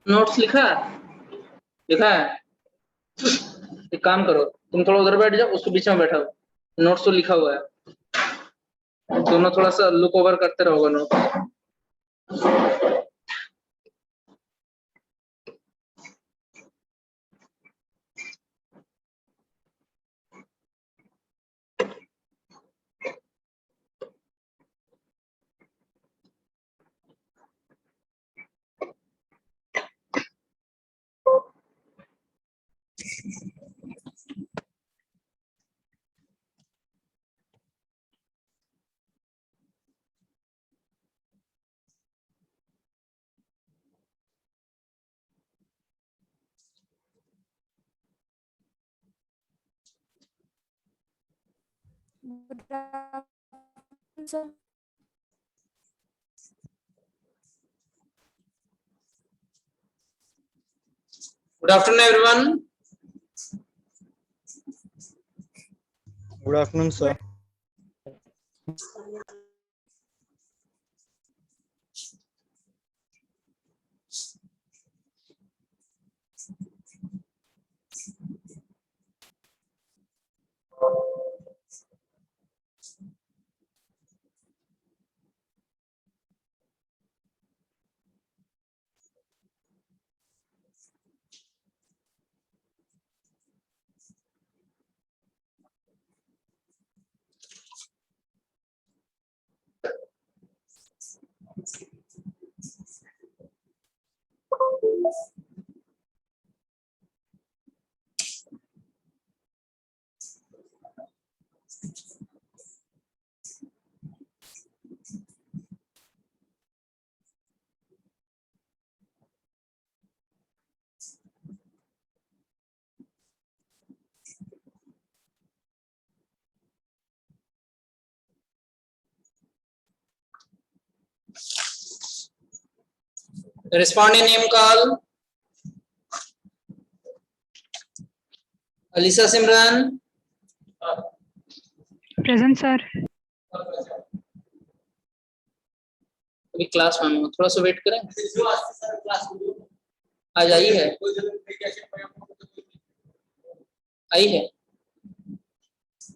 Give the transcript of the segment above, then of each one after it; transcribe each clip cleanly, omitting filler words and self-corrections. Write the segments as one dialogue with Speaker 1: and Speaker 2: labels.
Speaker 1: Notes लिखा लिखा है? एक काम करो, तुम थोड़ा उधर बैठ जाओ, उसके बीच में बैठा हो। नोट्स तो लिखा हुआ है, दोनों थोड़ा सा लुक ओवर करते रहोगे notes. Good afternoon, everyone.
Speaker 2: Good afternoon, sir.
Speaker 1: Responding name call. Alisa Simran.
Speaker 3: Present, sir.
Speaker 1: अभी क्लास में हूँ, थोड़ा सा वेट करें। आज आई है, आई है,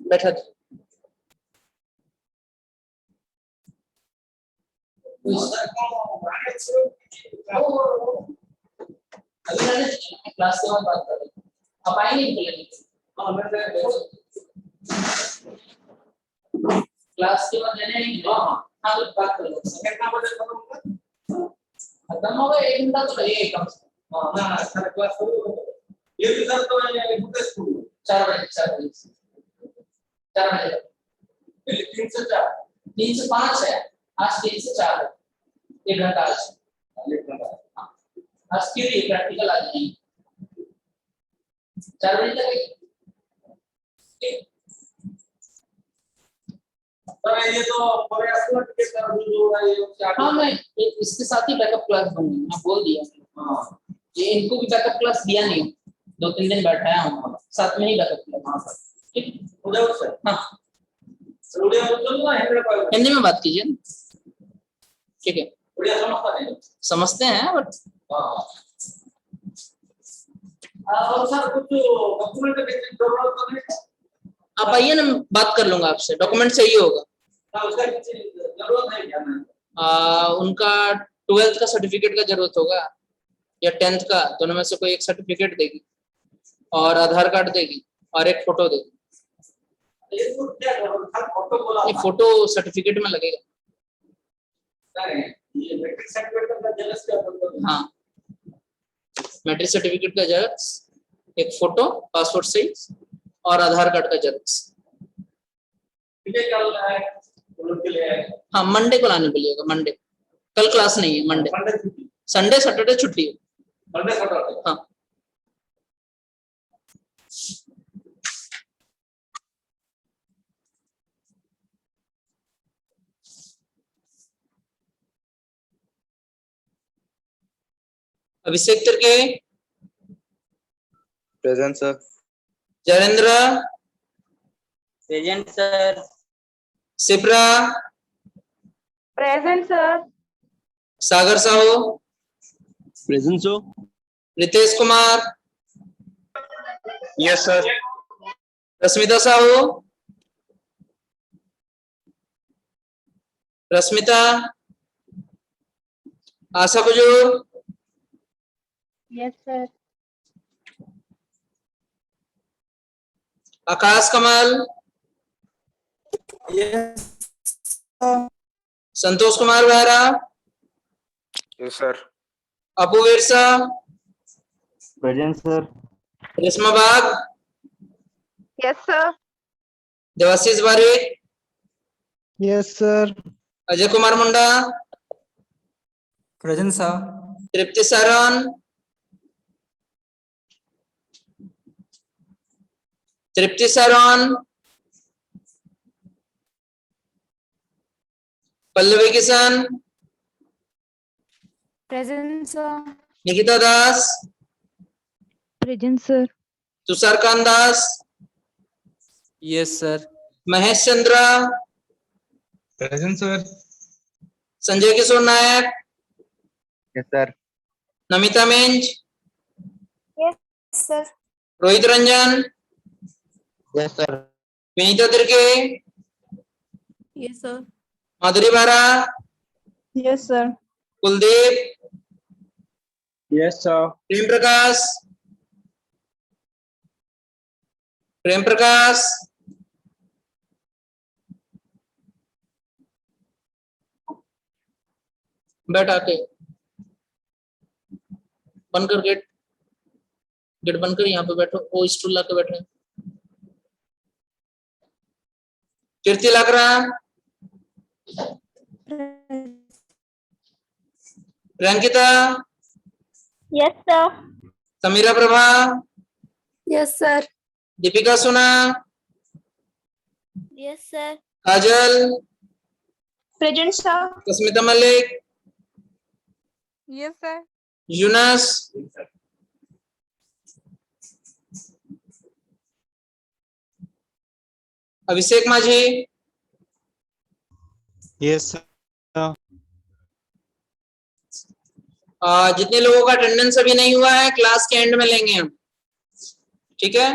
Speaker 1: बैठा था। क्लास के बाद बात करें। आप आएंगे क्लास के बाद देने? हाँ तो बात कर लो। खत्म हो गया, 1 घंटा तो लगेगा कम से कम। हाँ सारा क्लास ये भी सर तो मैं 4 बजे 4 बजे 3 से 4 3 से 5 है, आज 3 से 4 है, 1 घंटा आज। आज की प्रैक्टिकल आज नहीं, 4 बजे तक। ये तो हाँ मैं इसके साथ ही बैकअप क्लास दूंगी, मैं बोल दिया। हाँ ये इनको भी बैकअप क्लास दिया नहीं, 2-3 दिन बैठाया हूँ साथ में ही बैकअप क्लास। ठीक हाँ हिंदी में बात कीजिए, ठीक है? समझते हैं बट आप आइए ना, बात कर लूंगा आपसे, डॉक्यूमेंट चाहिए होगा। उनका 12th का सर्टिफिकेट का जरूरत होगा या 10th का, दोनों में से कोई एक सर्टिफिकेट देगी और आधार कार्ड देगी और एक फोटो देगी। ये फोटो सर्टिफिकेट में लगेगा। हाँ मैट्रिक सर्टिफिकेट का जेरॉक्स, एक फोटो, पासपोर्ट साइज और आधार कार्ड का जेरॉक्स। हाँ मंडे को लाने बोलिएगा, मंडे। कल क्लास नहीं है, मंडे। संडे सैटरडे छुट्टी है। हाँ Abhishek Tirkey.
Speaker 2: Present, sir.
Speaker 1: Jayendra.
Speaker 4: Present sir.
Speaker 1: Sipra.
Speaker 3: Present, sir.
Speaker 1: Sagar Sahu.
Speaker 2: Present, sir.
Speaker 1: Ritesh Kumar,
Speaker 2: Yes, sir.
Speaker 1: Rashmita Sahu, Rashmita, Asha Bujurg,
Speaker 3: Yes, sir.
Speaker 1: आकाश कमल,
Speaker 2: Yes.
Speaker 1: Santosh Kumar Behera,
Speaker 2: Yes, sir.
Speaker 1: अपू विरसा,
Speaker 2: Present, sir.
Speaker 1: रेशमा बाग,
Speaker 3: Yes, sir.
Speaker 1: देवाशीष बारिक,
Speaker 2: Yes, sir.
Speaker 1: अजय कुमार मुंडा,
Speaker 2: Present, sir.
Speaker 1: तृप्ति सरन, तृप्ति सरन, पल्लवी किशन,
Speaker 3: Present, sir.
Speaker 1: निकिता दास,
Speaker 3: Present, sir.
Speaker 1: Tushar Kant दास,
Speaker 2: Yes, sir.
Speaker 1: Mahesh Chandra,
Speaker 2: Present, sir.
Speaker 1: Sanjay किशोर नायक,
Speaker 2: Yes, sir.
Speaker 1: Namita मेंज,
Speaker 3: Yes, sir.
Speaker 1: Rohit Ranjan,
Speaker 2: Yes, sir.
Speaker 1: Vinita तिर्के,
Speaker 3: Yes, sir.
Speaker 1: माधुरी बारा,
Speaker 3: Yes, sir.
Speaker 1: Kuldeep,
Speaker 2: Yes, sir.
Speaker 1: Prem Prakash, Prem Prakash, बैठ आके, बंद कर gate, gate बंद कर, यहाँ पे बैठो, वो स्टूल लाके बैठो, कीर्ति लाकरा, रंकिता,
Speaker 3: Yes, sir.
Speaker 1: Samira Prabha,
Speaker 3: Yes, sir.
Speaker 1: Deepika सुना,
Speaker 3: Yes, sir.
Speaker 1: काजल,
Speaker 3: Present, sir.
Speaker 1: अस्मिता मलिक,
Speaker 3: Yes, sir.
Speaker 1: यूनस, अभिषेक माझी,
Speaker 2: Yes, sir.
Speaker 1: जितने लोगों का अटेंडेंस अभी नहीं हुआ है क्लास के एंड में लेंगे हम, ठीक है।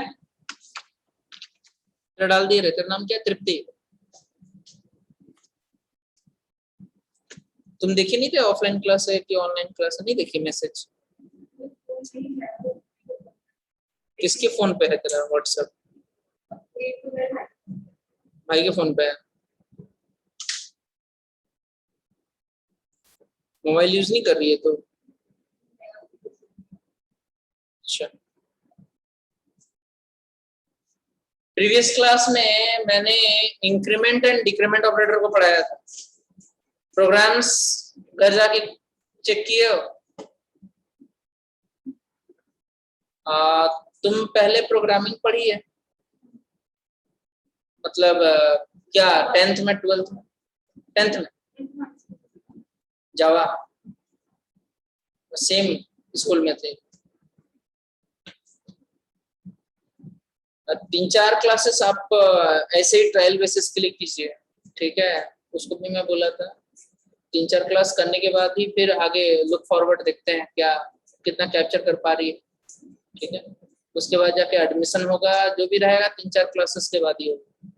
Speaker 1: तेरा डाल दिए रहे, तेरा नाम क्या है? तृप्ति। तुम देखी नहीं थे ऑफलाइन क्लास है कि ऑनलाइन क्लास है? नहीं देखी मैसेज? किसके फोन पे है तेरा व्हाट्सएप? भाई के फोन पे है। मोबाइल यूज नहीं कर रही है तो? अच्छा, प्रीवियस क्लास में मैंने इंक्रीमेंट एंड डिक्रीमेंट ऑपरेटर को पढ़ाया था। प्रोग्राम्स घर जाके चेक किए हो? तुम पहले प्रोग्रामिंग पढ़ी है? मतलब क्या 10th में 12th में? 10th में जावा सेम स्कूल में थे। 3-4 क्लासेस आप ऐसे ही ट्रायल बेसिस के लिए कीजिए, ठीक है। उसको भी मैं बोला था 3-4 क्लास करने के बाद ही फिर आगे लुक फॉरवर्ड देखते हैं क्या कितना कैप्चर कर पा रही है, ठीक है। उसके बाद जाके एडमिशन होगा, जो भी रहेगा 3-4 क्लासेस के बाद ही होगा,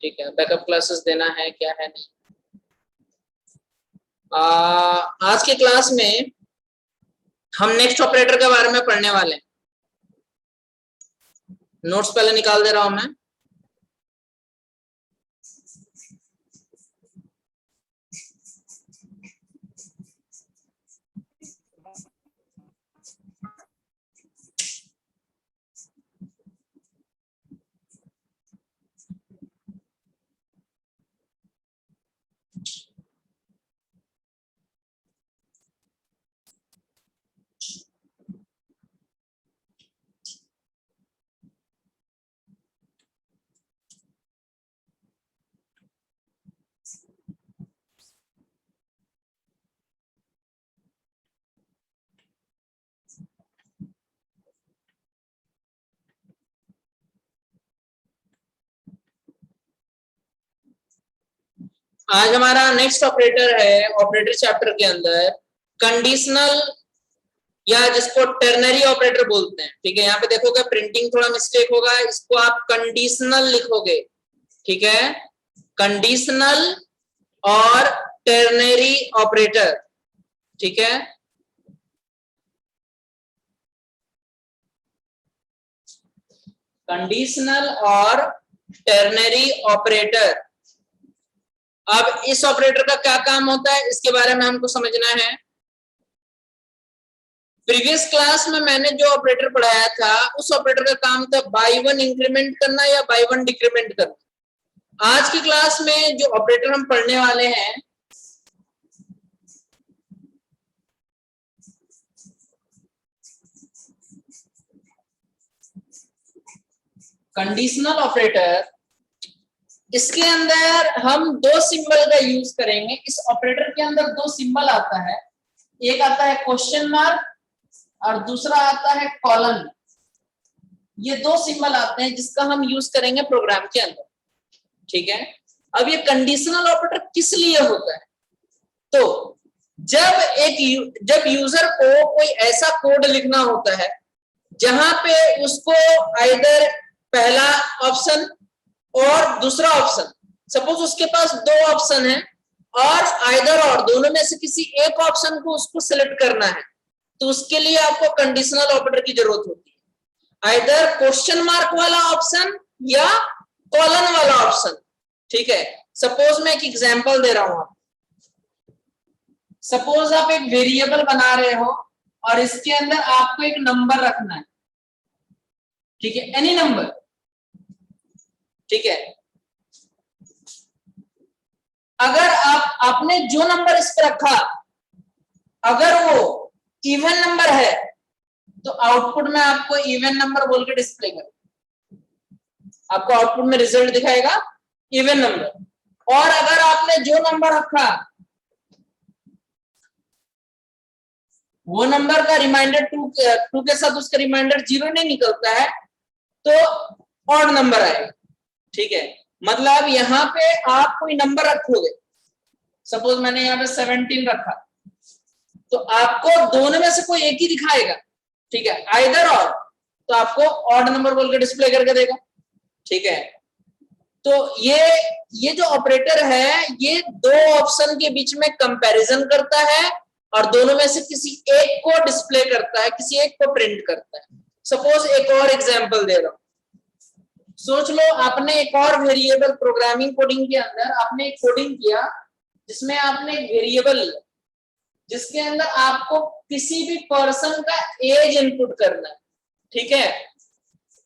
Speaker 1: ठीक है। बैकअप क्लासेस देना है क्या है नहीं। आज के क्लास में हम नेक्स्ट ऑपरेटर के बारे में पढ़ने वाले हैं। नोट्स पहले निकाल दे रहा हूं मैं। आज हमारा नेक्स्ट ऑपरेटर है ऑपरेटर चैप्टर के अंदर कंडीशनल
Speaker 4: या जिसको टर्नरी ऑपरेटर बोलते हैं। ठीक है, यहाँ पे देखोगे प्रिंटिंग थोड़ा मिस्टेक होगा, इसको आप कंडीशनल लिखोगे। ठीक है, कंडीशनल और टर्नरी ऑपरेटर। ठीक है, कंडीशनल और टर्नरी ऑपरेटर। अब इस ऑपरेटर का क्या काम होता है इसके बारे में हमको समझना है। प्रीवियस क्लास में मैंने जो ऑपरेटर पढ़ाया था उस ऑपरेटर का काम था बाई वन इंक्रीमेंट करना या बाई वन डिक्रीमेंट करना। आज की क्लास में जो ऑपरेटर हम पढ़ने वाले हैं कंडीशनल ऑपरेटर, इसके अंदर हम दो सिंबल का यूज करेंगे। इस ऑपरेटर के अंदर दो सिंबल आता है, एक आता है क्वेश्चन मार्क और दूसरा आता है कॉलन। ये दो सिंबल आते हैं जिसका हम यूज करेंगे प्रोग्राम के अंदर। ठीक है, अब ये कंडीशनल ऑपरेटर किस लिए होता है? तो जब यूजर को कोई ऐसा कोड लिखना होता है जहां पे उसको आइदर पहला ऑप्शन और दूसरा ऑप्शन, सपोज उसके पास दो ऑप्शन है और आइदर और दोनों में से किसी एक ऑप्शन को उसको सिलेक्ट करना है, तो उसके लिए आपको कंडीशनल ऑपरेटर की जरूरत होती है, आइदर क्वेश्चन मार्क वाला ऑप्शन या कॉलन वाला ऑप्शन। ठीक है, सपोज मैं एक एग्जांपल दे रहा हूं आपको। सपोज आप एक वेरिएबल बना रहे हो और इसके अंदर आपको एक नंबर रखना है। ठीक है, एनी नंबर। ठीक है, अगर आपने जो नंबर इस पर रखा अगर वो इवन नंबर है तो आउटपुट में आपको इवन नंबर बोल के डिस्प्ले कर, आपको आउटपुट में रिजल्ट दिखाएगा इवन नंबर। और अगर आपने जो नंबर रखा वो नंबर का रिमाइंडर टू के साथ उसका रिमाइंडर 0 नहीं निकलता है तो ऑड नंबर आएगा। ठीक है, मतलब यहां पे आप कोई नंबर रखोगे, सपोज मैंने यहाँ पे 17 रखा, तो आपको दोनों में से कोई एक ही दिखाएगा। ठीक है, आइदर और, तो आपको ऑड नंबर बोल के डिस्प्ले करके देगा। ठीक है, तो ये जो ऑपरेटर है ये दो ऑप्शन के बीच में कंपैरिजन करता है और दोनों में से किसी एक को डिस्प्ले करता है, किसी एक को प्रिंट करता है। सपोज एक और एग्जांपल दे रहा हूं, सोच लो आपने एक और वेरिएबल प्रोग्रामिंग कोडिंग के अंदर आपने एक कोडिंग किया जिसमें आपने एक वेरिएबल लिया जिसके अंदर आपको किसी भी पर्सन का एज इनपुट करना है। ठीक है,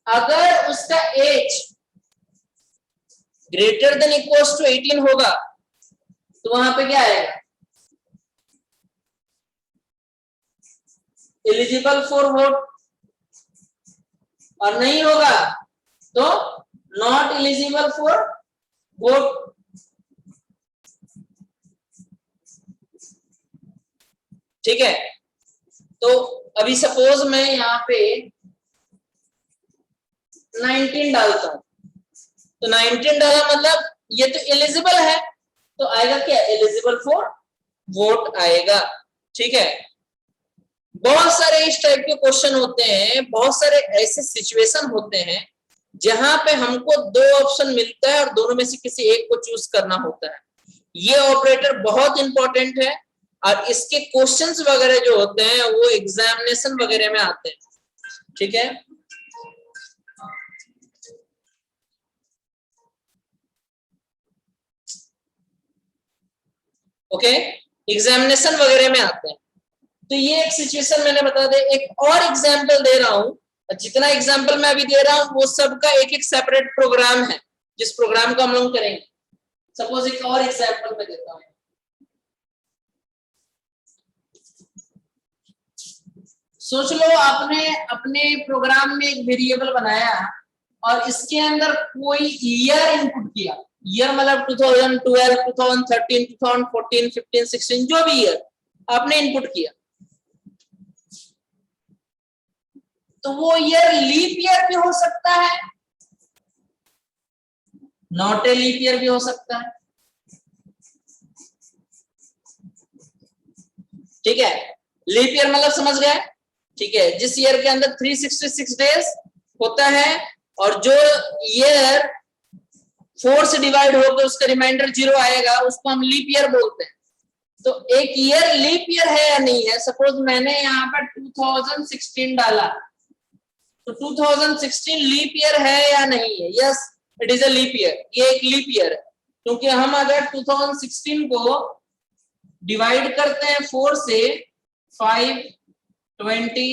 Speaker 4: अगर उसका age greater than equals to 18 होगा तो वहां पे क्या आएगा? एलिजिबल फॉर वोट, और नहीं होगा तो नॉट एलिजिबल फॉर वोट। ठीक है, तो अभी सपोज मैं यहाँ पे 19 डालता हूं, तो 19 डाला मतलब ये तो एलिजिबल है, तो आएगा क्या? एलिजिबल फॉर वोट आएगा। ठीक है, बहुत सारे इस टाइप के क्वेश्चन होते हैं, बहुत सारे ऐसे सिचुएशन होते हैं जहां पे हमको दो ऑप्शन मिलता है और दोनों में से किसी एक को चूज करना होता है। ये ऑपरेटर बहुत इंपॉर्टेंट है और इसके क्वेश्चंस वगैरह जो होते हैं वो एग्जामिनेशन वगैरह में आते हैं। ठीक है, ओके, एग्जामिनेशन वगैरह में आते हैं। तो ये एक सिचुएशन मैंने बता दे। एक और एग्जांपल दे रहा हूं, जितना एग्जांपल मैं अभी दे रहा हूं वो सबका एक एक सेपरेट प्रोग्राम है जिस प्रोग्राम को हम लोग करेंगे। सपोज एक और एग्जांपल मैं देता हूं, सोच लो आपने अपने प्रोग्राम में एक वेरिएबल बनाया और इसके अंदर कोई ईयर इनपुट किया। ईयर मतलब 2012, 2013, 2014, 15, 16 जो भी ईयर आपने इनपुट किया, तो वो ईयर लीप ईयर भी हो सकता है, नॉट ए लीप ईयर भी हो सकता है। ठीक है, लीप ईयर मतलब समझ गए, ठीक है, जिस ईयर के अंदर 366 डेज होता है और जो ईयर 4 से डिवाइड होकर उसका रिमाइंडर 0 आएगा उसको हम लीप ईयर बोलते हैं। तो एक ईयर लीप ईयर है या नहीं है, सपोज मैंने यहाँ पर 2016 डाला, तो 2016 लीप ईयर है या नहीं है? Yes, it is a leap year, ये एक लीप ईयर है, क्योंकि हम अगर 2016 को डिवाइड करते हैं 4 से, 5, 20,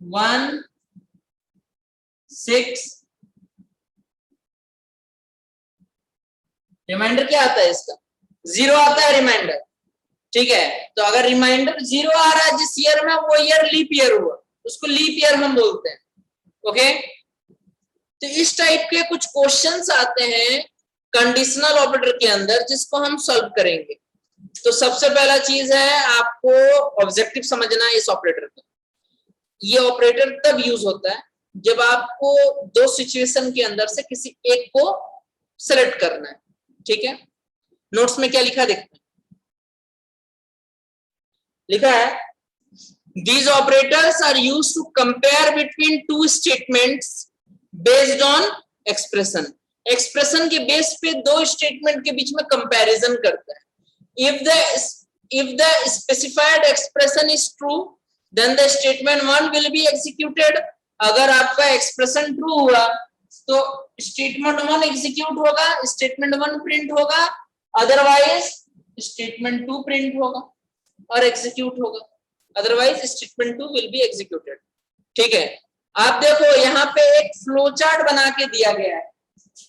Speaker 4: 1, 6, रिमाइंडर क्या आता है इसका? 0 आता है रिमाइंडर। ठीक है, तो अगर रिमाइंडर 0 आ रहा है जिस ईयर में, वो ईयर लीप ईयर हुआ, उसको लीप ईयर हम बोलते हैं। ओके, तो इस टाइप के कुछ क्वेश्चंस आते हैं कंडीशनल ऑपरेटर के अंदर जिसको हम सॉल्व करेंगे। तो सबसे पहला चीज है आपको ऑब्जेक्टिव समझना है इस ऑपरेटर का। ये ऑपरेटर तब यूज होता है जब आपको दो सिचुएशन के अंदर से किसी एक को सेलेक्ट करना है। ठीक है, नोट्स में क्या लिखा देखते हैं। लिखा है these operators are used to compare between two statements based on expression। Expression के बेस पे दो स्टेटमेंट के बीच में कंपैरिजन करता है। if the specified expression is true then the statement 1 will be executed। अगर आपका एक्सप्रेशन ट्रू हुआ तो स्टेटमेंट 1 एग्जीक्यूट होगा, स्टेटमेंट 1 प्रिंट होगा, अदरवाइज स्टेटमेंट 2 प्रिंट होगा और एग्जीक्यूट होगा, otherwise statement 2 will be executed. ठीक है, आप देखो यहाँ पे एक फ्लो चार्ट बना के दिया गया है,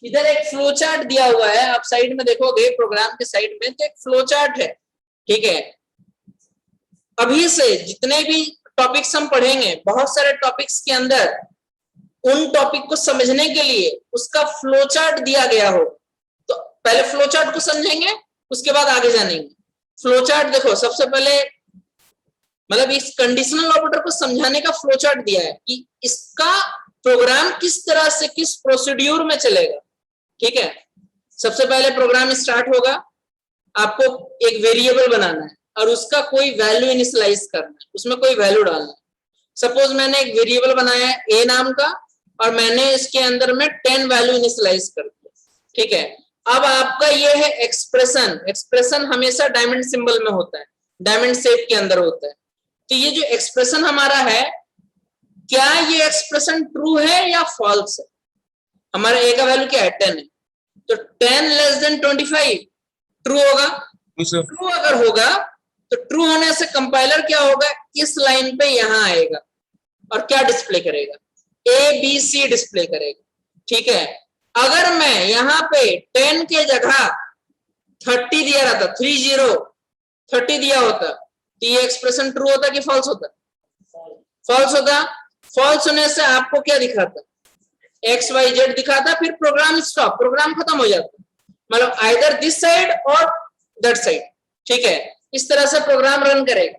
Speaker 4: इधर एक फ्लो चार्ट दिया हुआ है, आप साइड में देखोगे प्रोग्राम के साइड में तो एक फ्लो चार्ट है। ठीक है, अभी से जितने भी टॉपिक्स हम पढ़ेंगे, बहुत सारे टॉपिक्स के अंदर उन टॉपिक को समझने के लिए उसका फ्लो चार्ट दिया गया हो, तो पहले फ्लो चार्ट को समझेंगे उसके बाद आगे जानेंगे। फ्लो चार्ट देखो, सबसे पहले मतलब इस कंडीशनल ऑपरेटर को समझाने का फ्लो चार्ट दिया है कि इसका प्रोग्राम किस तरह से किस प्रोसीड्यूर में चलेगा। ठीक है, सबसे पहले प्रोग्राम स्टार्ट होगा, आपको एक वेरिएबल बनाना है और उसका कोई वैल्यू इनिशियलाइज करना है, उसमें कोई वैल्यू डालना है। सपोज मैंने एक वेरिएबल बनाया है ए नाम का और मैंने इसके अंदर में 10 वैल्यू इनिशियलाइज कर दिया। ठीक है, अब आपका ये है एक्सप्रेशन। एक्सप्रेशन हमेशा डायमंड सिंबल में होता है, डायमंड शेप के अंदर होता है। तो ये जो एक्सप्रेशन हमारा है, क्या ये एक्सप्रेशन ट्रू है या फॉल्स है? हमारा ए का वैल्यू क्या है? 10 है, तो 10 लेस देन 25 ट्रू होगा। ट्रू अगर होगा तो ट्रू होने से कंपाइलर क्या होगा, इस लाइन पे यहां आएगा और क्या डिस्प्ले करेगा? ABC डिस्प्ले करेगा। ठीक है, अगर मैं यहाँ पे 10 के जगह 30 दिया रहता, 30 दिया होता, तो ये एक्सप्रेशन ट्रू होता कि फॉल्स होता? फॉल्स होता। फॉल्स होने से आपको क्या दिखाता? XYZ दिखाता, फिर प्रोग्राम स्टॉप, प्रोग्राम खत्म हो जाता, मतलब आइदर दिस साइड और दैट साइड। ठीक है, इस तरह से प्रोग्राम रन करेगा।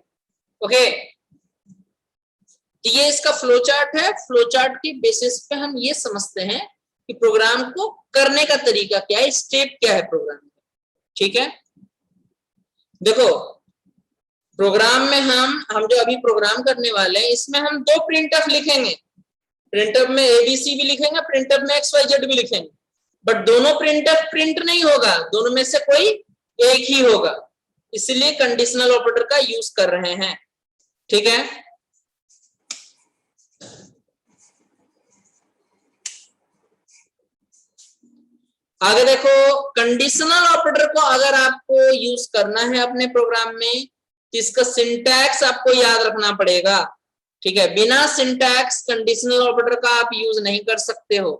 Speaker 4: ओके, तो ये इसका फ्लो चार्ट है। फ्लो चार्ट के बेसिस पे हम ये समझते हैं कि प्रोग्राम को करने का तरीका क्या है, स्टेप क्या है प्रोग्राम का। ठीक है, देखो प्रोग्राम में हम जो अभी प्रोग्राम करने वाले हैं, इसमें हम 2 प्रिंटफ लिखेंगे। प्रिंटफ में ABC भी लिखेंगे, प्रिंटफ में XYZ भी लिखेंगे, बट दोनों प्रिंटफ प्रिंट नहीं होगा, दोनों में से कोई एक ही होगा, इसलिए कंडीशनल ऑपरेटर का यूज कर रहे हैं। ठीक है, आगे देखो, कंडीशनल ऑपरेटर को अगर आपको यूज करना है अपने प्रोग्राम में तो इसका सिंटैक्स आपको याद रखना पड़ेगा। ठीक है, बिना सिंटैक्स कंडीशनल ऑपरेटर का आप यूज नहीं कर सकते हो।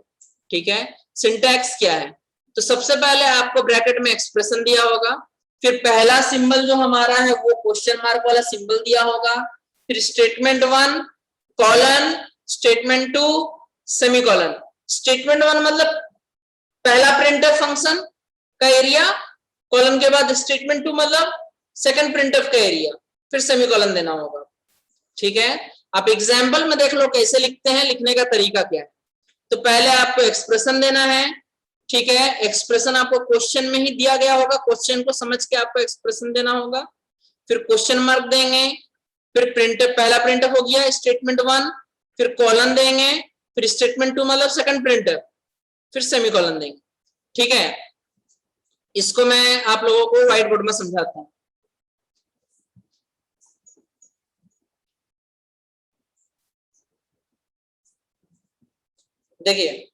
Speaker 4: ठीक है, सिंटैक्स क्या है? तो सबसे पहले आपको ब्रैकेट में एक्सप्रेशन दिया होगा, फिर पहला सिंबल जो हमारा है वो क्वेश्चन मार्क वाला सिंबल दिया होगा, फिर statement 1 colon, statement 2 semicolon. Statement 1 मतलब पहला प्रिंटफ फंक्शन का एरिया, कॉलन के बाद स्टेटमेंट 2 मतलब सेकंड प्रिंटफ का एरिया, फिर सेमीकोलन देना होगा। ठीक है, आप एग्जाम्पल में देख लो कैसे लिखते हैं, लिखने का तरीका क्या है। तो पहले आपको एक्सप्रेशन देना है। ठीक है, एक्सप्रेशन आपको क्वेश्चन में ही दिया गया होगा, क्वेश्चन को समझ के आपको एक्सप्रेशन देना होगा, फिर क्वेश्चन मार्क देंगे, फिर प्रिंटफ, पहला प्रिंटफ हो गया स्टेटमेंट 1, फिर कॉलन देंगे, फिर स्टेटमेंट 2 मतलब सेकंड प्रिंटफ, फिर सेमीकोलन देंगे। ठीक है, इसको मैं आप लोगों को व्हाइट बोर्ड में समझाता हूं। देखिए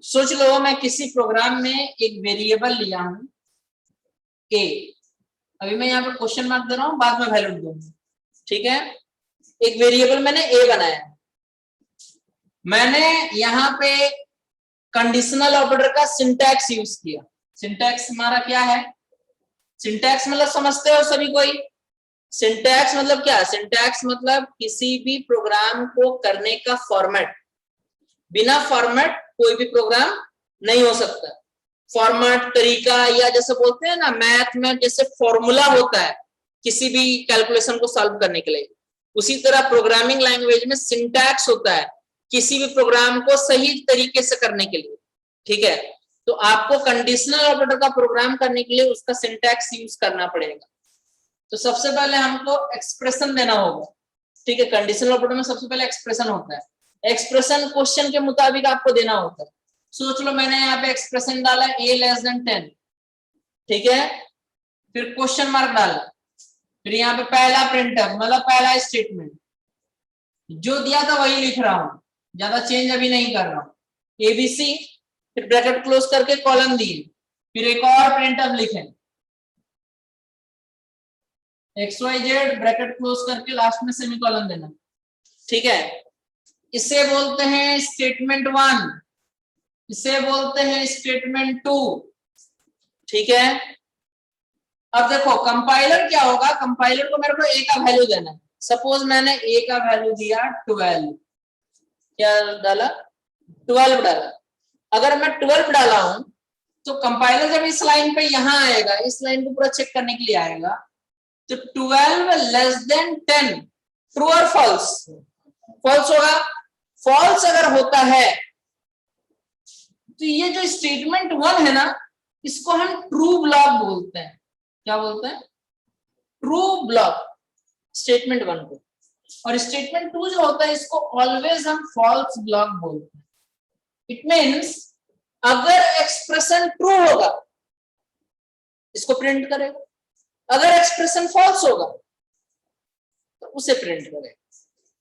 Speaker 4: सोच लो मैं किसी प्रोग्राम में एक वेरिएबल लिया हूं ए, अभी मैं यहाँ पे क्वेश्चन मार्क दे रहा हूं, बाद में वैल्यू दूंगा। ठीक है, एक वेरिएबल मैंने ए बनाया, मैंने यहाँ पे कंडीशनल ऑपरेटर का सिंटैक्स यूज किया। सिंटैक्स हमारा क्या है? सिंटैक्स मतलब समझते हो सभी कोई? सिंटैक्स मतलब क्या? सिंटैक्स मतलब किसी भी प्रोग्राम को करने का फॉर्मेट। बिना फॉर्मेट कोई भी प्रोग्राम नहीं हो सकता। फॉर्मेट, तरीका, या जैसे बोलते हैं ना मैथ में जैसे फॉर्मूला होता है किसी भी कैलकुलेशन को सॉल्व करने के लिए, उसी तरह प्रोग्रामिंग लैंग्वेज में सिंटैक्स होता है किसी भी प्रोग्राम को सही तरीके से करने के लिए। ठीक है, तो आपको कंडीशनल ऑपरेटर का प्रोग्राम करने के लिए उसका सिंटैक्स यूज करना पड़ेगा। तो सबसे पहले हमको एक्सप्रेशन देना होगा। ठीक है, कंडीशनल ऑपरेटर में सबसे पहले एक्सप्रेशन होता है। एक्सप्रेशन क्वेश्चन के मुताबिक आपको देना होता है। सोच लो मैंने यहाँ पे एक्सप्रेशन डाला a लेस देन 10, ठीक है, फिर क्वेश्चन मार्क डाला, फिर यहाँ पे पहला प्रिंटफ मतलब पहला स्टेटमेंट जो दिया था वही लिख रहा हूं, ज्यादा चेंज अभी नहीं कर रहा हूं। एबीसी, फिर ब्रैकेट क्लोज करके कॉलम दिए, फिर एक और प्रिंटफ लिखे XYZ, ब्रैकेट क्लोज करके लास्ट में सेमीकोलन देना। ठीक है, इसे बोलते हैं स्टेटमेंट 1, इसे बोलते हैं स्टेटमेंट 2। ठीक है, अब देखो कंपाइलर क्या होगा, कंपाइलर को मेरे को a का वैल्यू देना है। सपोज मैंने a का वैल्यू दिया 12, क्या डाला? 12 डाला। अगर मैं 12 डाला हूं तो कंपाइलर जब इस लाइन पे यहां आएगा, इस लाइन को पूरा चेक करने के लिए आएगा, तो 12 लेस देन 10 ट्रू और फॉल्स? फॉल्स होगा। फॉल्स अगर होता है तो ये जो स्टेटमेंट 1 है ना, इसको हम ट्रू ब्लॉक बोलते हैं। क्या बोलते हैं? ट्रू ब्लॉक स्टेटमेंट 1 को। और स्टेटमेंट 2 जो होता है इसको ऑलवेज हम फॉल्स ब्लॉक बोलते हैं। इट मीन्स अगर एक्सप्रेशन ट्रू होगा इसको प्रिंट करेगा, अगर एक्सप्रेशन फॉल्स होगा तो उसे प्रिंट करेगा।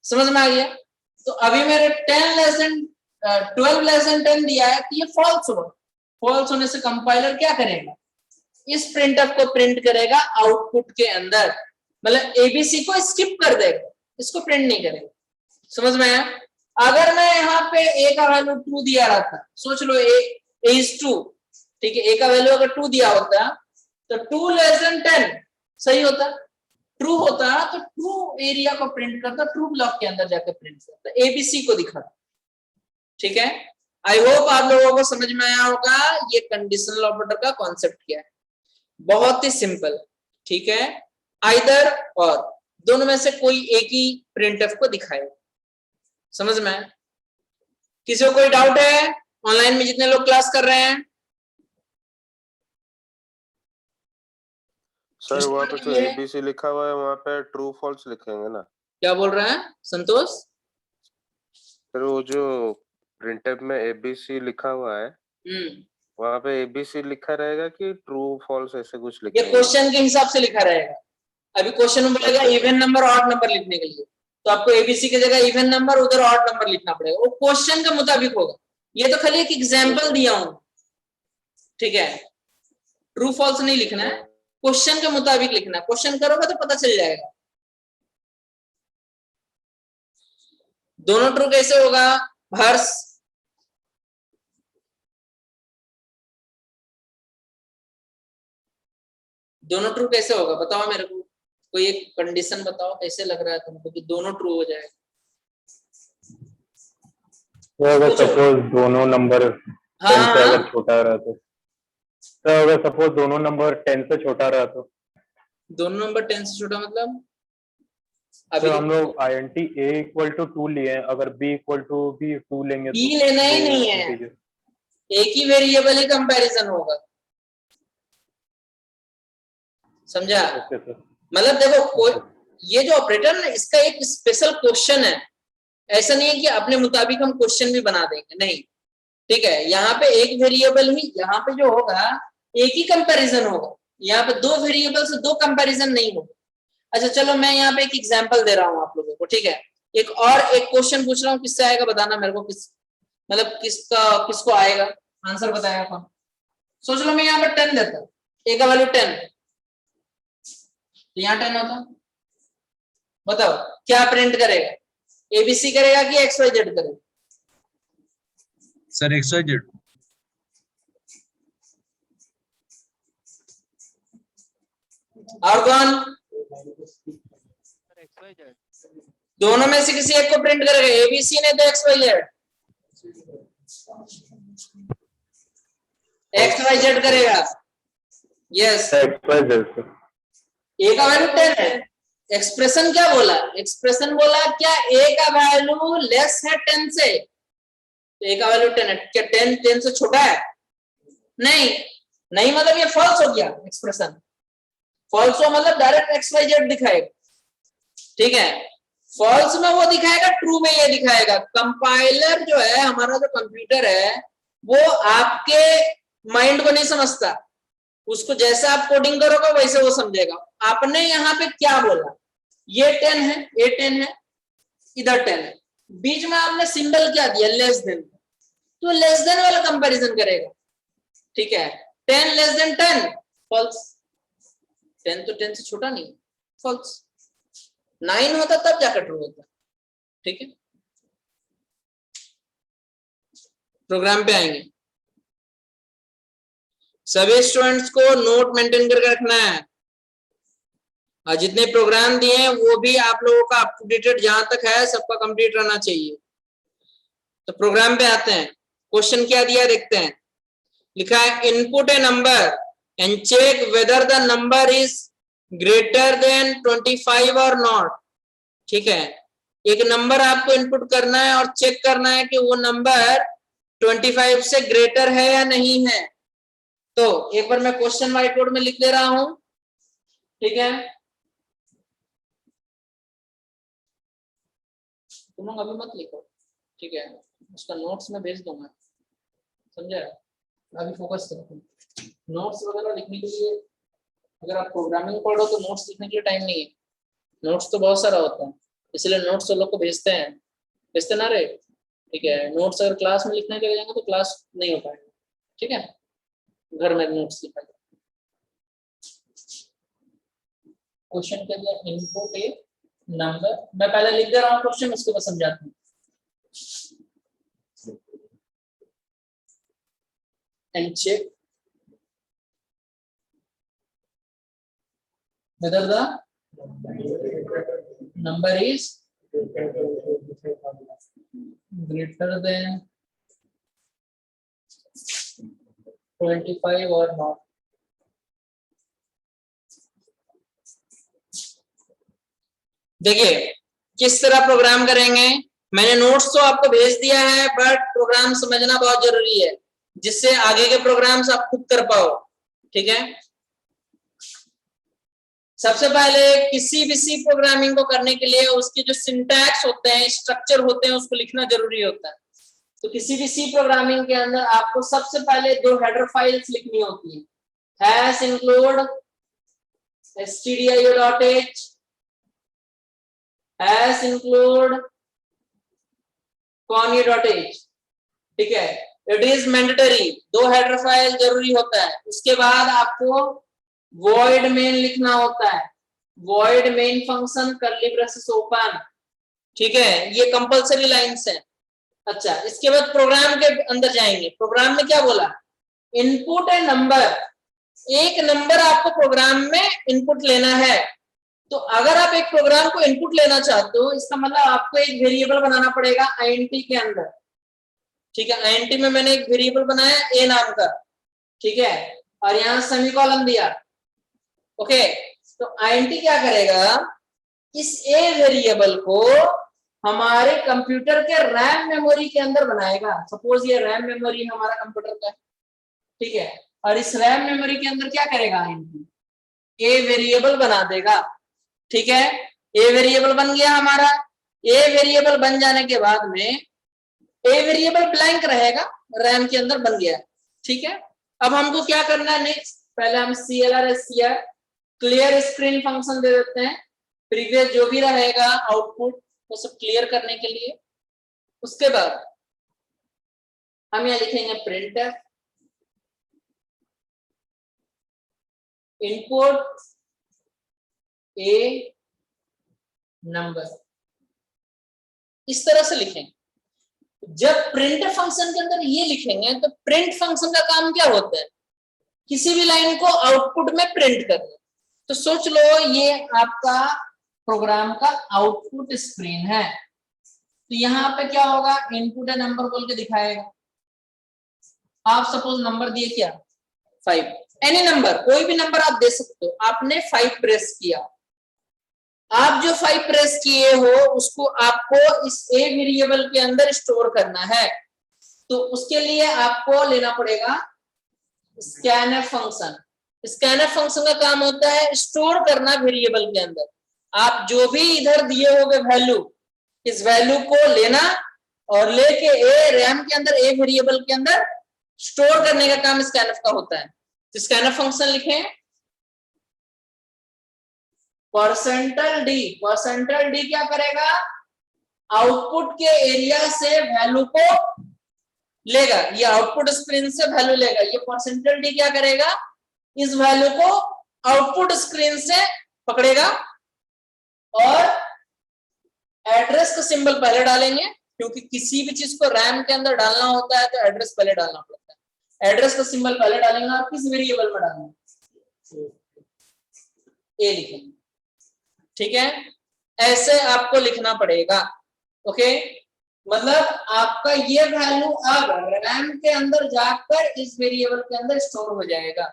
Speaker 4: समझ में आ गया? तो अभी मेरे 12 लेस देन 10 दिया है तो ये फॉल्स होगा। फॉल्स होने से कंपाइलर क्या करेगा? इस प्रिंटफ को प्रिंट करेगा आउटपुट के अंदर, मतलब एबीसी को स्किप कर देगा, इसको प्रिंट नहीं करेगा। समझ में आया? अगर मैं यहाँ पे a का वैल्यू 2 दिया रहता, सोच लो a is 2, ठीक है, a का वैल्यू अगर 2 दिया होता तो 2 लेस देन 10 सही होता, ट्रू होता, तो ट्रू एरिया को प्रिंट करता, ट्रू ब्लॉक के अंदर जाकर प्रिंट करता, एबीसी को दिखाता। ठीक है, आई होप आप लोगों को समझ में आया होगा ये कंडीशनल ऑपरेटर का कॉन्सेप्ट क्या है। बहुत ही सिंपल। ठीक है, आइदर और, दोनों में से कोई एक ही प्रिंटफ को दिखाए। समझ में आया? किसी को कोई डाउट है ऑनलाइन में जितने लोग क्लास कर रहे हैं?
Speaker 5: सर वहाँ पे जो एबीसी लिखा हुआ है वहाँ पे ट्रू फॉल्स लिखेंगे ना?
Speaker 4: क्या बोल रहे हैं संतोष?
Speaker 5: सर वो जो प्रिंटफ में एबीसी लिखा हुआ है वहाँ पे एबीसी लिखा रहेगा कि ट्रू फॉल्स ऐसे कुछ लिखा?
Speaker 4: ये क्वेश्चन के हिसाब से लिखा रहेगा। अभी क्वेश्चन में बोलेगा इवन नंबर ऑड नंबर लिखने के लिए, तो आपको एबीसी की जगह इवन नंबर, उधर ऑड नंबर लिखना पड़ेगा, वो क्वेश्चन के मुताबिक होगा। ये तो खाली एक एग्जांपल दिया हूं। ठीक है, ट्रू फॉल्स नहीं लिखना है, क्वेश्चन के मुताबिक लिखना है। क्वेश्चन करोगे तो पता चल जाएगा। दोनों ट्रू कैसे होगा? हर्ष, दोनों ट्रू कैसे होगा बताओ मेरे को, कोई एक कंडीशन बताओ कैसे लग रहा है तुमको कि दोनों ट्रू हो जाएगा।
Speaker 6: अगर सपोज दोनों नंबर 10 से अगर छोटा रहा तो अगर सपोज दोनों नंबर 10 से छोटा रहा तो
Speaker 4: दोनों नंबर 10 से छोटा मतलब
Speaker 6: अभी तो हम लोग INT A = 2 लिए हैं, अगर B = भी 2 लेंगे
Speaker 4: B लेना ही नहीं है, एक ही वेरिएबल ही कंपैरिजन होगा। समझा?
Speaker 6: Okay sir.
Speaker 4: मतलब देखो कोई ये जो ऑपरेटर ना इसका एक स्पेशल क्वेश्चन है, ऐसा नहीं है कि अपने मुताबिक हम क्वेश्चन भी बना देंगे, नहीं। ठीक है, यहाँ पे एक वेरिएबल ही, यहाँ पे जो होगा एक ही कंपैरिजन होगा, यहाँ पे दो वेरिएबल से दो कंपैरिजन नहीं होगा। अच्छा चलो मैं यहाँ पे एक एग्जांपल दे रहा हूँ आप लोगों को, ठीक है। एक और एक क्वेश्चन पूछ रहा हूँ, किससे आएगा बताना मेरे को, किस मतलब किसको आएगा आंसर बताएगा कौन। सोच लो मैं यहाँ पर 10 देता हूँ, ए का वैल्यू 10, तो यहाँ 10 होता, बताओ क्या प्रिंट करेगा, एबीसी करेगा कि XYZ करेगा?
Speaker 2: Sir XYZ।
Speaker 4: और कौन? दोनों में से किसी एक को प्रिंट करेगा, एबीसी ने तो XYZ, XYZ करेगा। Yes,
Speaker 6: XYZ sir.
Speaker 4: ए का वैल्यू 10 है, एक्सप्रेशन क्या बोला, एक्सप्रेशन बोला क्या ए का वैल्यू लेस है 10 से, तो ए का वैल्यू 10 है, क्या 10 से छोटा है? नहीं, नहीं मतलब ये फॉल्स हो गया एक्सप्रेशन, फॉल्स हो मतलब डायरेक्ट XYZ दिखाएगा, ठीक है। फॉल्स में वो दिखाएगा, ट्रू में ये दिखाएगा। कंपाइलर जो है हमारा, जो कंप्यूटर है वो आपके माइंड को नहीं समझता, उसको जैसा आप कोडिंग करोगे वैसे वो समझेगा। आपने यहाँ पे क्या बोला, ये 10 है, ये 10 है, इधर 10 है, बीच में आपने सिंबल क्या दिया, लेस देन, तो लेस देन वाला कंपैरिजन करेगा, ठीक है। 10 लेस देन 10 फॉल्स, 10 तो 10 से छोटा नहीं, फॉल्स। 9 होता तब जाकर ट्रू होता, ठीक है। प्रोग्राम पे आएंगे, सभी स्टूडेंट्स को नोट मेंटेन करके रखना है, और जितने प्रोग्राम दिए हैं वो भी आप लोगों का अप टू डेटेड जहां तक है सबका कंप्लीट रहना चाहिए। तो प्रोग्राम पे आते हैं, क्वेश्चन क्या दिया देखते हैं। लिखा है input a number and check whether the number is greater than 25 और नॉट, ठीक है। एक नंबर आपको इनपुट करना है और चेक करना है कि वो नंबर 25 से ग्रेटर है या नहीं है। तो एक बार मैं क्वेश्चन व्हाइट बोर्ड में लिख दे रहा हूं, ठीक है। तुम लोग अभी मत लिखो, ठीक है, उसका नोट्स में भेज दूंगा, समझा? अभी फोकस करो, नोट्स वगैरह लिखने के लिए अगर आप प्रोग्रामिंग पढ़ो तो नोट्स लिखने के लिए टाइम नहीं है, नोट्स तो बहुत सारा होता है, इसलिए नोट्स तो लोग को भेजते ना रे, ठीक है। नोट्स अगर क्लास में लिखने लगे जाएंगे तो क्लास नहीं हो पाएगा, ठीक है, घर में नोट्स लिखा जाए। क्वेश्चन के अंदर इनपुट ए नंबर, मैं पहले लिख दे रहा हूँ क्वेश्चन, उसके बाद समझाता हूँ। And check whether the number is greater than 25 or not. देखिए किस तरह प्रोग्राम करेंगे, मैंने नोट्स तो आपको भेज दिया है, बट प्रोग्राम समझना बहुत जरूरी है जिससे आगे के प्रोग्राम्स आप खुद कर पाओ, ठीक है। सबसे पहले किसी भी सी प्रोग्रामिंग को करने के लिए उसके जो सिंटैक्स होते हैं, स्ट्रक्चर होते हैं, उसको लिखना जरूरी होता है। तो किसी भी सी प्रोग्रामिंग के अंदर आपको सबसे पहले दो हेडर फाइल्स लिखनी होती है, hash include stdio.h, hash include conny.h, ठीक है। इट इज मैंडेटरी, दो हेडर फाइल जरूरी होता है। उसके बाद आपको void main लिखना होता है, void main function curly braces open, ठीक है, ये कंपलसरी लाइंस है। अच्छा, इसके बाद प्रोग्राम के अंदर जाएंगे, प्रोग्राम में क्या बोला, इनपुट ए नंबर, एक नंबर आपको प्रोग्राम में इनपुट लेना है। तो अगर आप एक प्रोग्राम को इनपुट लेना चाहते हो, इसका मतलब आपको एक वेरिएबल बनाना पड़ेगा int के अंदर, ठीक है। int में मैंने एक वेरिएबल बनाया a नाम का, ठीक है, और यहाँ सेमीकोलन दिया, ओके। तो int क्या करेगा, इस a वेरिएबल को हमारे कंप्यूटर के रैम मेमोरी के अंदर बनाएगा। सपोज ये रैम मेमोरी हमारा कंप्यूटर का, ठीक है, और इस रैम मेमोरी के अंदर क्या करेगा int, ए वेरिएबल बना देगा। ठीक है, ए वेरिएबल बन गया हमारा। ए वेरिएबल बन जाने के बाद में ए वेरिएबल ब्लैंक रहेगा, रैम के अंदर बन गया। ठीक है, अब हमको क्या करना है नेक्स्ट, पहले हम CLR क्लियर स्क्रीन फंक्शन दे देते हैं, प्रीवियस जो भी रहेगा आउटपुट वो सब क्लियर करने के लिए। उसके बाद हम यहाँ लिखेंगे प्रिंटफ इनपुट ए नंबर, इस तरह से लिखेंगे। जब प्रिंट फंक्शन के अंदर ये लिखेंगे तो प्रिंट फंक्शन का काम क्या होता है, किसी भी लाइन को आउटपुट में प्रिंट करना। तो सोच लो ये आपका प्रोग्राम का आउटपुट स्क्रीन है, तो यहाँ पे क्या होगा, इनपुट है नंबर बोल के दिखाएगा। आप सपोज नंबर दिए क्या 5, एनी नंबर, कोई भी नंबर आप दे सकते हो। आपने 5 प्रेस किया, आप जो 5 प्रेस किए हो उसको आपको इस ए वेरिएबल के अंदर स्टोर करना है। तो उसके लिए आपको लेना पड़ेगा स्कैनफ फंक्शन। स्कैनफ फंक्शन का काम होता है स्टोर करना वेरिएबल के अंदर। आप जो भी इधर दिए होगे वैल्यू, इस वैल्यू को लेना और लेके ए रैम के अंदर, ए वेरिएबल के अंदर स्टोर करने का काम स्कैनफ का होता है। तो स्कैनफ फंक्शन लिखें %d। %d क्या करेगा, आउटपुट के एरिया से वैल्यू को लेगा, ये आउटपुट स्क्रीन से वैल्यू लेगा। ये %d क्या करेगा, इस वैल्यू को आउटपुट स्क्रीन से पकड़ेगा और एड्रेस का सिंबल पहले डालेंगे, क्योंकि किसी भी चीज को रैम के अंदर डालना होता है तो एड्रेस पहले डालना पड़ता है। एड्रेस का सिंबल पहले डालेंगे और किस वेरिएबल में डालेंगे, ए लिखेंगे। ठीक है, ऐसे आपको लिखना पड़ेगा। ओके, मतलब आपका ये वैल्यू अब रैम के अंदर जाकर इस वेरिएबल के अंदर स्टोर हो जाएगा।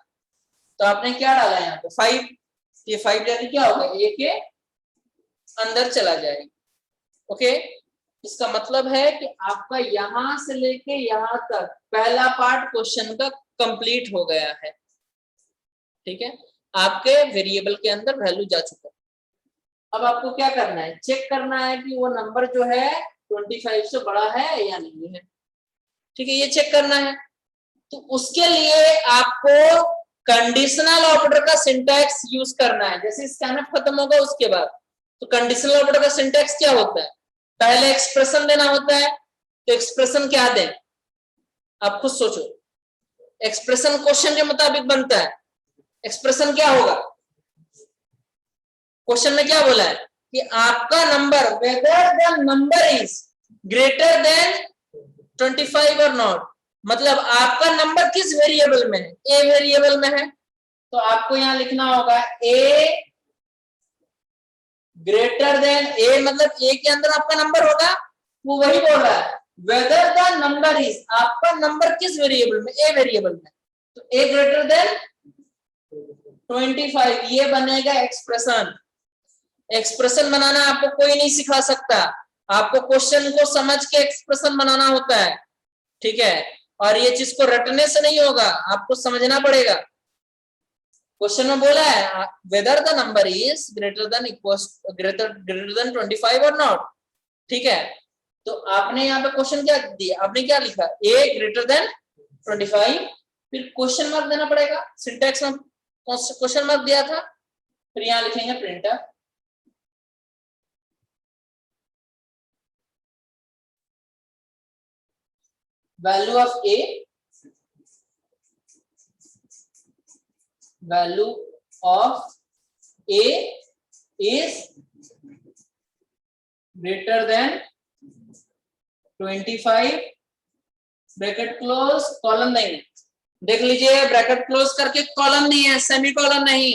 Speaker 4: तो आपने क्या डाला यहाँ पे 5, ये 5 जाके क्या होगा, ए के अंदर चला जाएगा। ओके, इसका मतलब है कि आपका यहां से लेके यहां तक पहला पार्ट क्वेश्चन का कंप्लीट हो गया है। ठीक है, आपके वेरिएबल के अंदर वैल्यू जा चुका है। अब आपको क्या करना है, चेक करना है कि वो नंबर जो है 25 से बड़ा है या नहीं है। ठीक है, ये चेक करना है। तो उसके लिए आपको कंडीशनल ऑपरेटर का सिंटैक्स यूज करना है। जैसे स्कैनफ खत्म होगा उसके बाद तो कंडीशनल ऑपरेटर का सिंटैक्स क्या होता है, पहले एक्सप्रेशन देना होता है। तो एक्सप्रेशन क्या दें, आप खुद सोचो। एक्सप्रेशन क्वेश्चन के मुताबिक बनता है। एक्सप्रेशन क्या होगा, क्वेश्चन में क्या बोला है कि आपका number weather the number is greater than 25 और नॉट, मतलब आपका नंबर किस वेरिएबल में है, ए वेरिएबल में है। तो आपको यहां लिखना होगा ए ग्रेटर देन, ए मतलब ए के अंदर आपका नंबर होगा, वो वही बोल रहा है वेदर द नंबर इज, आपका नंबर किस वेरिएबल में, ए वेरिएबल में। तो ए ग्रेटर देन 25, ये बनेगा एक्सप्रेशन। एक्सप्रेशन बनाना आपको कोई नहीं सिखा सकता, आपको क्वेश्चन को समझ के एक्सप्रेशन बनाना होता है। ठीक है, और ये चीज को रटने से नहीं होगा, आपको समझना पड़ेगा। क्वेश्चन में बोला है weather the number is greater then greater than 25 और नॉट। ठीक है, तो आपने यहाँ पे क्वेश्चन क्या दिया, आपने क्या लिखा, ए ग्रेटर देन 25, फिर क्वेश्चन मार्क देना पड़ेगा। सिंटैक्स में क्वेश्चन मार्क दिया था, फिर यहाँ लिखेंगे printer value of a, value of a is greater than 25, bracket close, column नहीं, देख लीजिए ब्रैकेट क्लोज करके कॉलम नहीं है, सेमी कॉलम नहीं,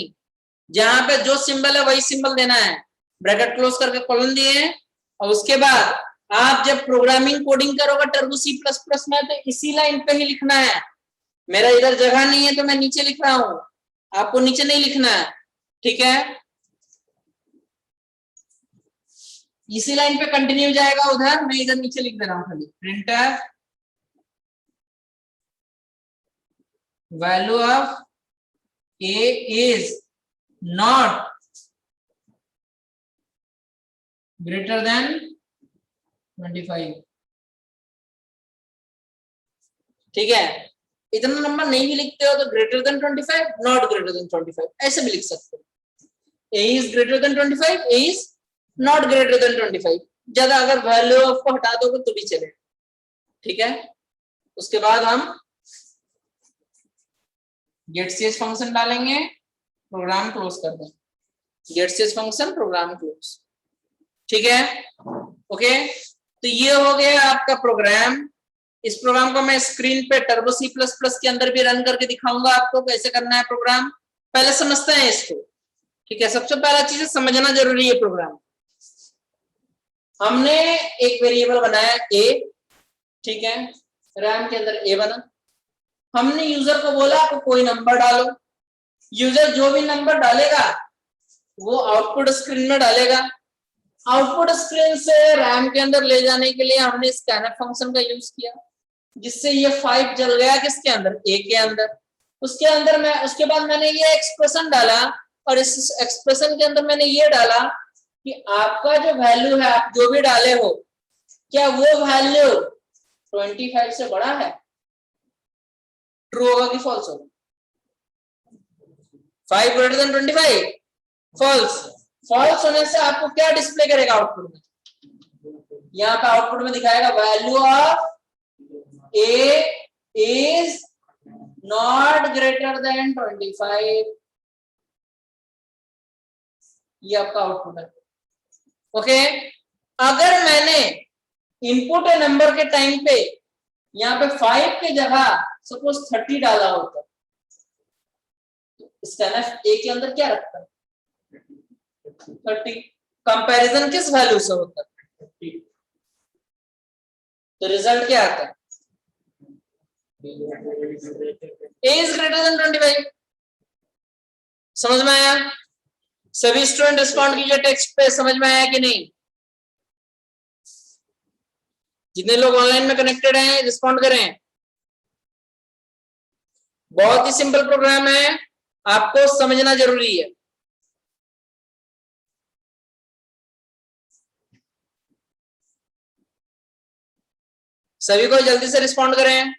Speaker 4: जहां पे जो सिंबल है वही सिंबल देना है। ब्रैकेट क्लोज करके कॉलम दिए, और उसके बाद आप जब प्रोग्रामिंग कोडिंग करोगे टर्बो C++ में तो इसी लाइन पे ही लिखना है। मेरा इधर जगह नहीं है तो मैं नीचे लिख रहा हूं, आपको नीचे नहीं लिखना है। ठीक है, इसी लाइन पे कंटिन्यू जाएगा उधर, मैं इधर नीचे लिख दे रहा हूं खाली printer value of A is not greater than 25। ठीक है, इतना नंबर नहीं भी लिखते हो तो greater than 25, not greater than 25 ऐसे भी लिख सकते हो। A is greater than 25, A is not greater than 25। ज्यादा अगर वैल्यू ऑफ को हटा दोगे तो भी चले। ठीक है, उसके बाद हम गेट सीएच फंक्शन डालेंगे, प्रोग्राम क्लोज कर देंगे। Get CH function, program close. ठीक है, ओके। तो ये हो गया आपका प्रोग्राम। इस प्रोग्राम को मैं स्क्रीन पे टर्बो C++ के अंदर भी रन करके दिखाऊंगा आपको कैसे करना है प्रोग्राम। पहले समझते हैं इसको। ठीक है, सबसे पहला चीज समझना जरूरी है प्रोग्राम। हमने एक वेरिएबल बनाया a, ठीक है, रैम के अंदर a बना। हमने यूजर को बोला आपको कोई नंबर डालो। यूजर जो भी नंबर डालेगा वो आउटपुट स्क्रीन में डालेगा। आउटपुट स्क्रीन से रैम के अंदर ले जाने के लिए हमने स्कैनफ फंक्शन का यूज किया, जिससे ये 5 चल गया किसके अंदर, a के अंदर। उसके बाद मैंने ये एक्सप्रेशन डाला, और इस एक्सप्रेशन के अंदर मैंने ये डाला कि आपका जो वैल्यू है, आप जो भी डाले हो, क्या वो वैल्यू 25 से बड़ा है? ट्रू होगा कि फॉल्स होगा? 5 ग्रेटर देन 25, फॉल्स। फॉल्स होने से आपको क्या डिस्प्ले करेगा आउटपुट में? यहाँ पे आउटपुट में दिखाएगा value of a is not greater than 25। ये आपका आउटपुट है। ओके, अगर मैंने इनपुट नंबर के टाइम पे यहाँ पे 5 की जगह सपोज 30 डाला होता, स्कैनफ a के अंदर क्या रखता है? 30। कंपैरिजन किस वैल्यू से होता है? 30। तो रिजल्ट क्या आता है? a is greater than 25। समझ में आया? सभी स्टूडेंट रिस्पॉन्ड कीजिए टेक्स्ट पे, समझ में आया कि नहीं? जितने लोग ऑनलाइन में कनेक्टेड हैं रिस्पॉन्ड करें। बहुत ही सिंपल प्रोग्राम है, आपको समझना जरूरी है। सभी को जल्दी से रिस्पॉन्ड करें।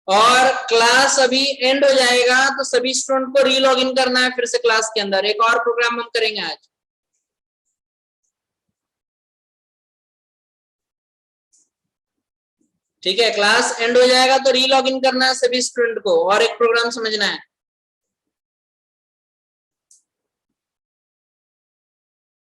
Speaker 4: और क्लास अभी एंड हो जाएगा तो सभी स्टूडेंट को री लॉग इन करना है फिर से क्लास के अंदर। एक और प्रोग्राम हम करेंगे आज। ठीक है, क्लास एंड हो जाएगा तो री लॉग इन करना है सभी स्टूडेंट को, और एक प्रोग्राम समझना है।